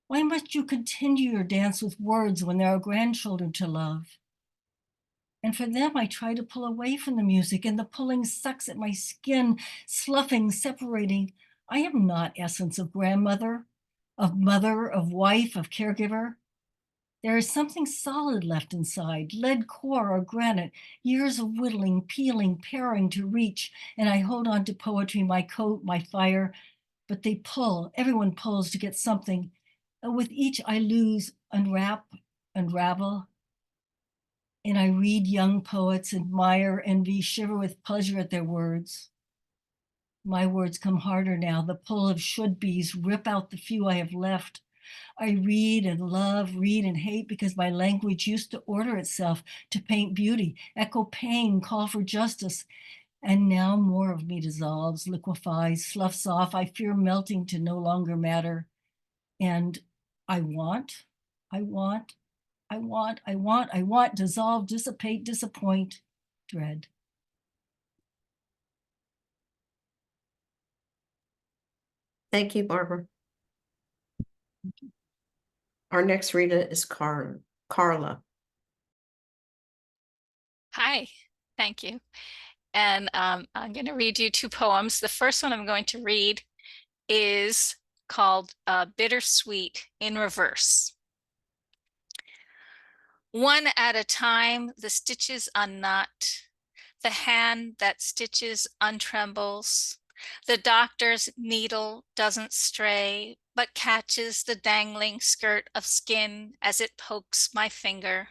why must you continue your dance with words when there are grandchildren to love? And for them, I try to pull away from the music, and the pulling sucks at my skin, sloughing, separating. I am not essence of grandmother, of mother, of wife, of caregiver. There is something solid left inside, lead core or granite, years of whittling, peeling, paring to reach, and I hold on to poetry, my coat, my fire, but they pull, everyone pulls to get something. And with each I lose, unwrap, unravel, and I read young poets, admire, envy, shiver with pleasure at their words. My words come harder now. The pull of should-bes rip out the few I have left. I read and love, read and hate because my language used to order itself to paint beauty, echo pain, call for justice. And now more of me dissolves, liquefies, sloughs off. I fear melting to no longer matter. And I want, dissolve, dissipate, disappoint, dread. Thank you, Barbara. Our next reader is Carla. Hi, thank you. And I'm going to read you two poems. The first one I'm going to read is called Bittersweet in Reverse. One at a time, the stitches unknot, the hand that stitches untrembles. The doctor's needle doesn't stray, but catches the dangling skirt of skin as it pokes my finger.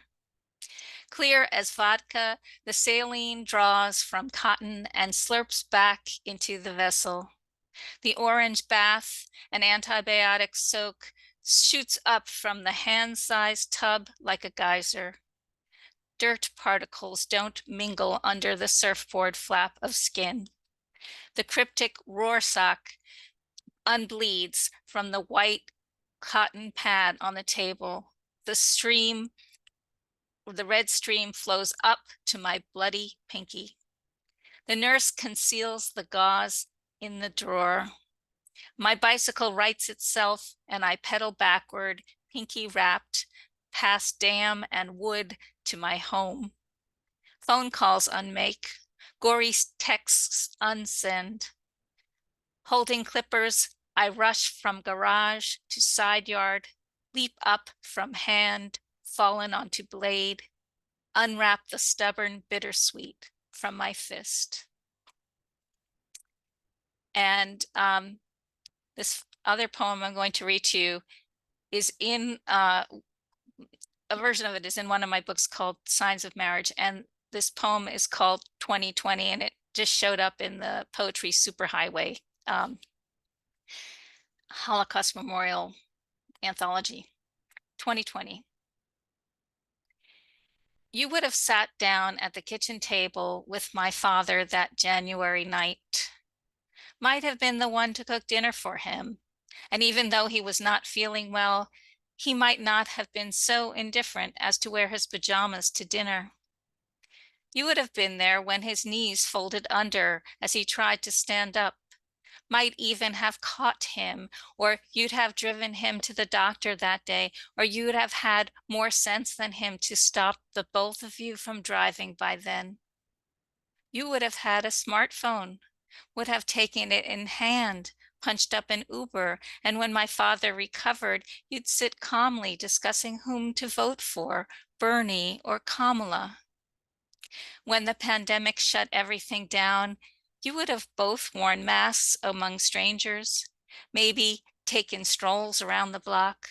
Clear as vodka, the saline draws from cotton and slurps back into the vessel. The orange bath, an antibiotic soak, shoots up from the hand-sized tub like a geyser. Dirt particles don't mingle under the surfboard flap of skin. The cryptic roar sock unbleeds from the white cotton pad on the table. The red stream flows up to my bloody pinky. The nurse conceals the gauze in the drawer. My bicycle rights itself and I pedal backward, pinky wrapped, past dam and wood to my home. Phone calls unmake, gory texts unsend. Holding clippers, I rush from garage to side yard, leap up from hand, fallen onto blade, unwrap the stubborn bittersweet from my fist. And this other poem I'm going to read to you is in a version of it is in one of my books called Signs of Marriage. And this poem is called 2020, and it just showed up in the Poetry Superhighway Holocaust Memorial Anthology. 2020. You would have sat down at the kitchen table with my father that January night. Might have been the one to cook dinner for him. And even though he was not feeling well, he might not have been so indifferent as to wear his pajamas to dinner. You would have been there when his knees folded under as he tried to stand up, might even have caught him, or you'd have driven him to the doctor that day, or you'd have had more sense than him to stop the both of you from driving by then. You would have had a smartphone, would have taken it in hand, punched up an Uber, and when my father recovered, you'd sit calmly discussing whom to vote for, Bernie or Kamala. When the pandemic shut everything down, you would have both worn masks among strangers, maybe taken strolls around the block.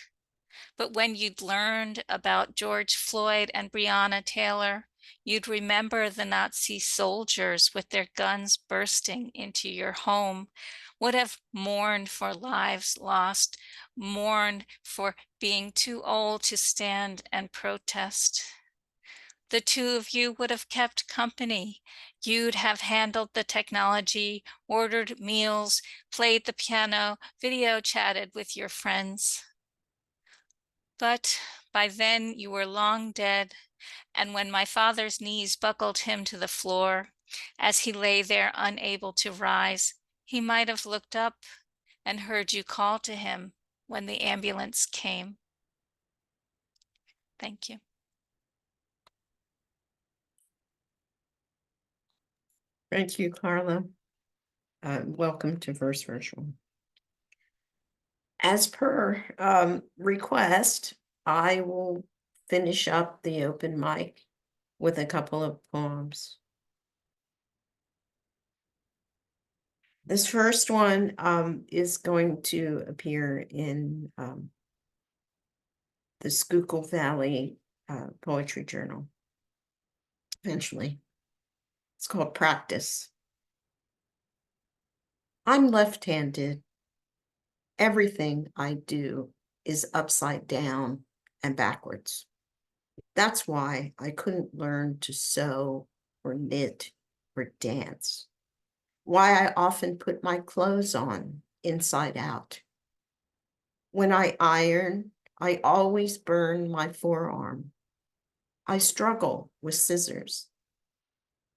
But when you'd learned about George Floyd and Breonna Taylor, You'd remember the Nazi soldiers with their guns bursting into your home, would have mourned for lives lost, mourned for being too old to stand and protest. The two of you would have kept company. You'd have handled the technology, ordered meals, played the piano, video chatted with your friends. But by then you were long dead, and when my father's knees buckled him to the floor, as he lay there unable to rise, he might have looked up and heard you call to him when the ambulance came. Thank you. Thank you, Carla. Welcome to Verse Virtual. As per request, I will finish up the open mic with a couple of poems. This first one is going to appear in the Schuylkill Valley Poetry Journal eventually. It's called Practice. I'm left-handed. Everything I do is upside down and backwards. That's why I couldn't learn to sew or knit or dance. Why I often put my clothes on inside out. When I iron, I always burn my forearm. I struggle with scissors.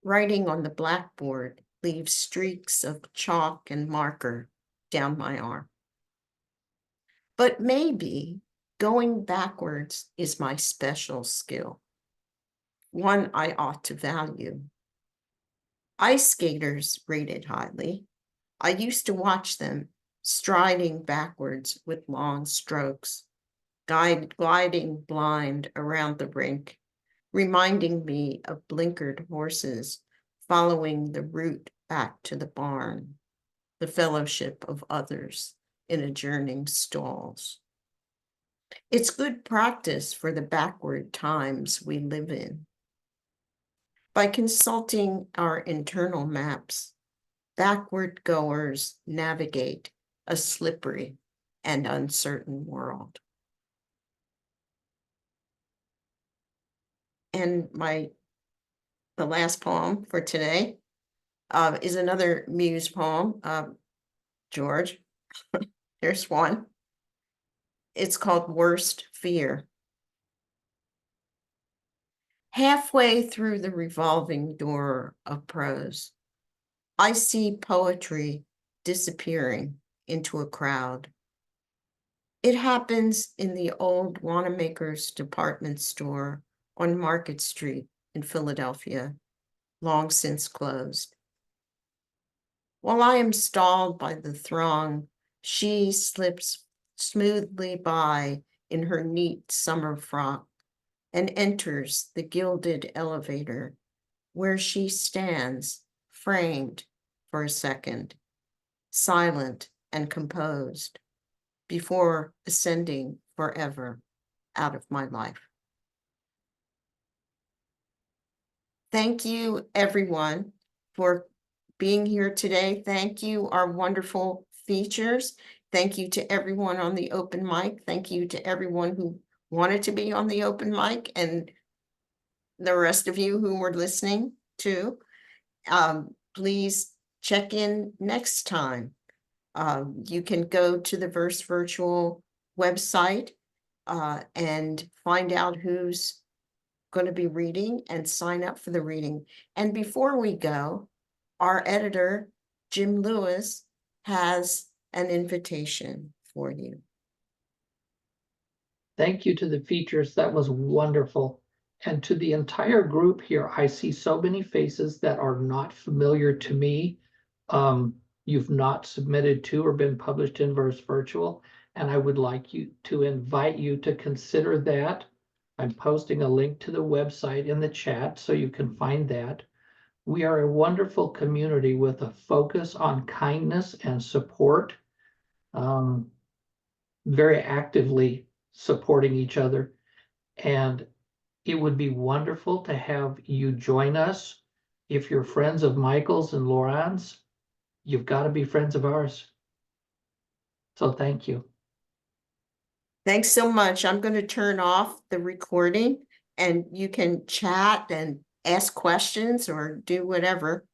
Writing on the blackboard leaves streaks of chalk and marker down my arm. But maybe going backwards is my special skill, one I ought to value. Ice skaters rate it highly. I used to watch them striding backwards with long strokes, gliding blind around the rink, reminding me of blinkered horses following the route back to the barn, the fellowship of others in adjourning stalls. It's good practice for the backward times we live in. By consulting our internal maps, backward goers navigate a slippery and uncertain world. And the last poem for today is another muse poem. George, here's one. It's called Worst Fear. Halfway through the revolving door of prose, I see poetry disappearing into a crowd. It happens in the old Wanamaker's department store on Market Street in Philadelphia, long since closed. While I am stalled by the throng, she slips smoothly by in her neat summer frock and enters the gilded elevator, where she stands framed for a second, silent and composed, before ascending forever out of my life. Thank you, everyone, for being here today. Thank you, our wonderful features. Thank you to everyone on the open mic. Thank you to everyone who wanted to be on the open mic and the rest of you who were listening too. Please check in next time. You can go to the Verse Virtual website and find out who's going to be reading and sign up for the reading. And before we go, our editor, Jim Lewis, has an invitation for you. Thank you to the features. That was wonderful. And to the entire group here, I see so many faces that are not familiar to me. You've not submitted to or been published in Verse Virtual, and I would like you to invite you to consider that. I'm posting a link to the website in the chat so you can find that. We are a wonderful community with a focus on kindness and support, very actively supporting each other. And it would be wonderful to have you join us. If you're friends of Michael's and Laure-Anne's, you've got to be friends of ours. So thank you. Thanks so much. I'm going to turn off the recording and you can chat and ask questions or do whatever.